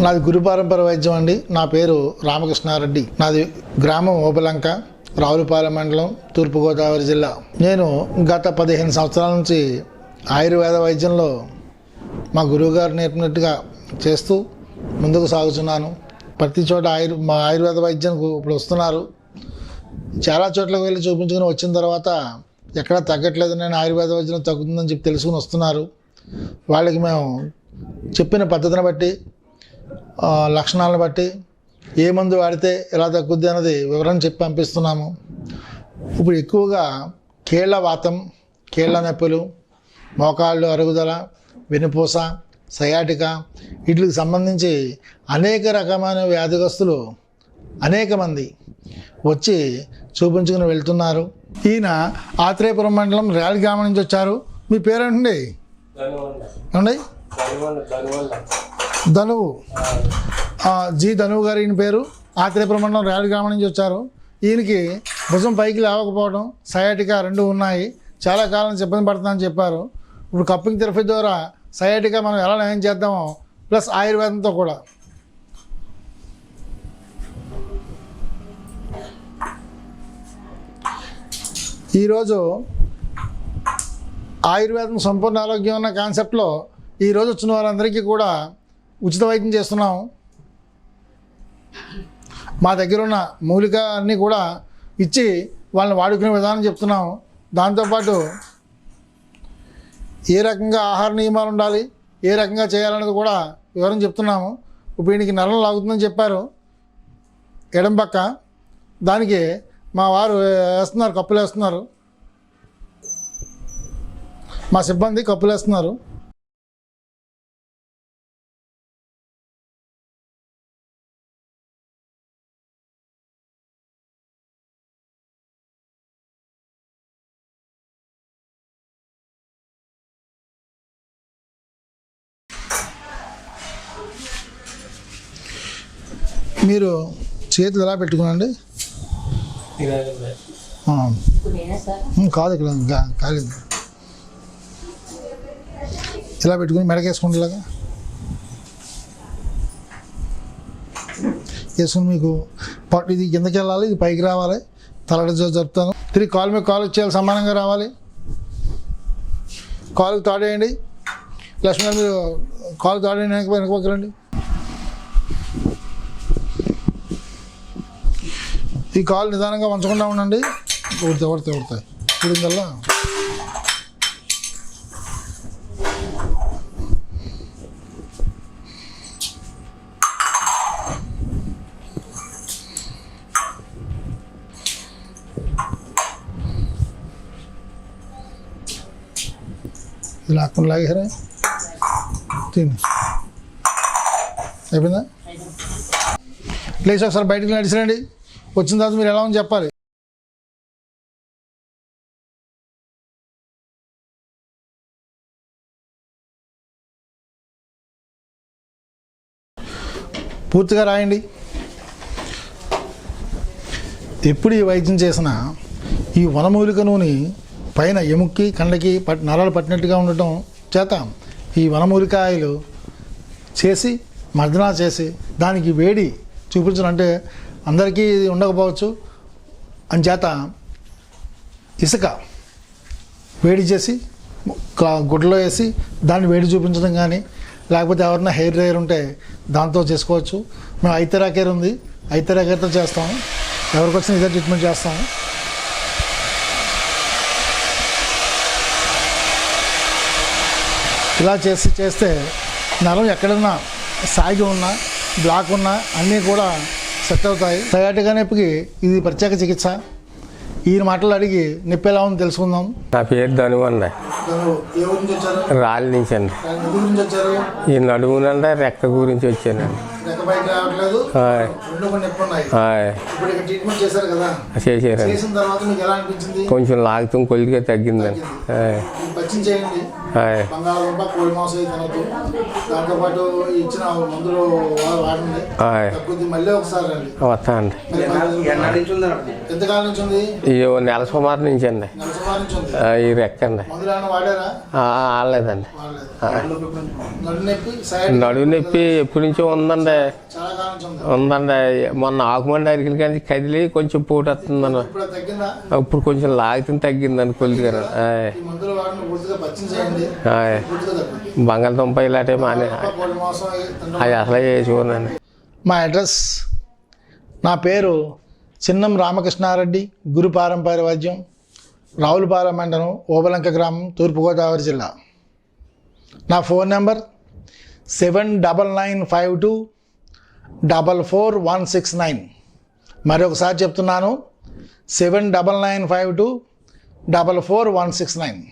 నాది గురు పరంపర వైద్యం అండి. నా పేరు రామకృష్ణారెడ్డి. నాది గ్రామం ఓబలంక, రావులపాలెం మండలం, తూర్పుగోదావరి జిల్లా. నేను గత 15 సంవత్సరాల నుంచి ఆయుర్వేద వైద్యంలో మా గురువుగారు నేర్పినట్టుగా చేస్తూ ముందుకు సాగుతున్నాను. ప్రతి చోట మా ఆయుర్వేద వైద్యానికి ఇప్పుడు వస్తున్నారు. చాలా చోట్లకు వెళ్ళి చూపించుకుని వచ్చిన తర్వాత ఎక్కడా తగ్గట్లేదు, నేను ఆయుర్వేద వైద్యం తగ్గుతుందని చెప్పి తెలుసుకుని వస్తున్నారు. వాళ్ళకి మేము చెప్పిన పద్ధతిని బట్టి, లక్షణాలను బట్టి ఏ మందు వాడితే ఎలా తగ్గుద్ది అన్నది వివరణ చెప్పి పంపిస్తున్నాము. ఇప్పుడు ఎక్కువగా కీళ్ళ వాతం, కీళ్ళ నొప్పులు, మోకాళ్ళు అరుగుదల, వెనుపూస, సయాటిక వీటికి సంబంధించి అనేక రకమైన వ్యాధిగ్రస్తులు అనేక మంది వచ్చి చూపించుకుని వెళ్తున్నారు. ఈయన ఆత్రేయపురం మండలం ర్యాలి గ్రామం నుంచి వచ్చారు. మీ పేరేంటండి? ఏమండి? ధనువు. జి ధనువు గారు ఈయన పేరు. ఆత్రేయపురం మండలం ర్యాలి గ్రామం నుంచి వచ్చారు. ఈయనకి భుజం పైకి లేవకపోవడం, సయాటిక రెండు ఉన్నాయి. చాలా కాలం నుంచి ఇబ్బంది పడుతుందని చెప్పారు. ఇప్పుడు కప్పింగ్ థెరపీ ద్వారా సయాటిక మనం ఎలా నయం చేద్దామో ప్లస్ ఆయుర్వేదంతో కూడా. ఈరోజు ఆయుర్వేదం సంపూర్ణ ఆరోగ్యం అన్న కాన్సెప్ట్లో ఈరోజు వచ్చిన వారందరికీ కూడా ఉచిత వైద్యం చేస్తున్నాం. మా దగ్గర ఉన్న మూలిక అన్నీ కూడా ఇచ్చి వాళ్ళని వాడుకునే విధానం చెప్తున్నాం. దాంతోపాటు ఏ రకంగా ఆహార నియమాలు ఉండాలి, ఏ రకంగా చేయాలనేది కూడా వివరం చెప్తున్నాము. ఇప్పుడు వీడికి నరం లాగుతుందని చెప్పారు ఎడం పక్క, దానికి మా వారు వేస్తున్నారు, కప్పులు వేస్తున్నారు. మా సిబ్బంది కప్పులు వేస్తున్నారు. మీరు చేతులు ఎలా పెట్టుకునండి? కాదు, ఇక్కడ కాలేదు. ఇలా పెట్టుకుని మెడకేసుకుంటేలాగా వేసుకుని మీకు ఇది కిందకి వెళ్ళాలి, ఇది పైకి రావాలి. తలడ జరుపుతాను. తిరిగి కాలు మీద కాలు వచ్చేయాలి, సమానంగా రావాలి. కాలుకి తాడేయండి. లక్ష్మణ్ మీరు కాలు తాడేయండి, వెనకపోకరండి. ఈ కాలు నిదానంగా వంచకుండా ఉండండి. ఉడతాయి ఉడికల్లా లాక్కుని లాగేసరే తిని అయిపోయిందా? ప్లేస్ ఒకసారి బయటకు నడిచిరండి. వచ్చిన తర్వాత మీరు ఎలా ఉందని చెప్పాలి. పూర్తిగా రాయండి. ఎప్పుడు ఈ వైద్యం చేసినా ఈ వనమూలిక నూనె పైన ఎముక్కి కండకి నరాలు పట్టినట్టుగా ఉండటం చేత ఈ వనమూలిక ఆయిల్ చేసి మర్దనా చేసి దానికి వేడి చూపించడం, అంటే అందరికీ ఇది ఉండకపోవచ్చు అని చేత ఇసుక వేడి చేసి గుడ్డలో వేసి దాన్ని వేడి చూపించడం కానీ, లేకపోతే ఎవరైనా హెయిర్ డ్రైయర్ ఉంటే దాంతో చేసుకోవచ్చు. మేము ఐతెరా కేర్ ఉంది, ఐతెరా కేర్తో చేస్తాము. ఎవరికి వచ్చిన ఇదే ట్రీట్మెంట్ చేస్తాము. ఇలా చేస్తే నరం ఎక్కడన్నా సాగి ఉన్నా, బ్లాక్ ఉన్నా అన్నీ కూడా సెట్ అవుతాయి. సయాటికా నొప్పికి ఇది ప్రత్యేక చికిత్స. ఈయన మాటలు అడిగి నొప్పి ఎలా ఉందో తెలుసుకుందాం. నా పేరు ధనువు అండి. రాళ్ళ నుంచి అండి. ఈ నడుమునంటే రెక్క గురించి వచ్చానండి. రెక్క పైకి రావట్లేదు, ఆయ్, రెండు కొన్ని నొప్పి ఉన్నాయి. ఆయ్, ఇప్పుడు ఇక్కడ ట్రీట్మెంట్ చేశారు కదా, చేశారండి. చేసిన తర్వాత మీకు ఎలా అనిపించింది? కొంచెం లాగుతాం కొద్దిగా తగ్గిందండి. ఆయ్, మీకు పచ్చిని చేయండి, ఆయ్, బంగాళదుంప కోడి మాంసం తినద్దు, దాంతోపాటు ఇచ్చిన మందులు వాడండి, ఆయ్, తగ్గుద్ది. మళ్ళీ ఒకసారి రండి. వస్తా అండి. ఎంతకాలం నుంచి ఉంది? ఈ నెల సుమారు నుంచి అండి. నెల సుమారు నుంచి ఉంది. ఈ రెక్క అండి. మందులు ఏమైనా వాడారా? ఆడలేదండి. వాడలేదు. నడుము నొప్పి, సైడ్ నడువు నొప్పి ఎప్పటి నుంచో ఉందండి. చాలా కాలం నుంచి ఉంది. ఉందండి. మొన్న ఆకుమండి అరికలు కానీ కదిలి కొంచెం పూట వస్తుందండి. ఇప్పుడు తగ్గిందా? ఇప్పుడు కొంచెం లాగితే తగ్గిందండి కొద్దిగా. ఆయ్, ఈ మందులు వాడిన పూర్తిగా పచ్చిని చేయండి, ఆయ్, పూర్తిగా తగ్గుద్ది. బంగాళదుంప ఇలాంటివి మానే కోడి మాంసం తినడం. అవి అసలు వేసుకోనండి. మా అడ్రస్, నా పేరు చిన్నం రామకృష్ణారెడ్డి, గురు పారంపర్య వైద్యం, రావులపాలెం మండలం, ఓబలంక గ్రామం, తూర్పుగోదావరి జిల్లా. నా ఫోన్ నెంబర్ 7995244169. మరొకసారి చెప్తున్నాను, 7995244169.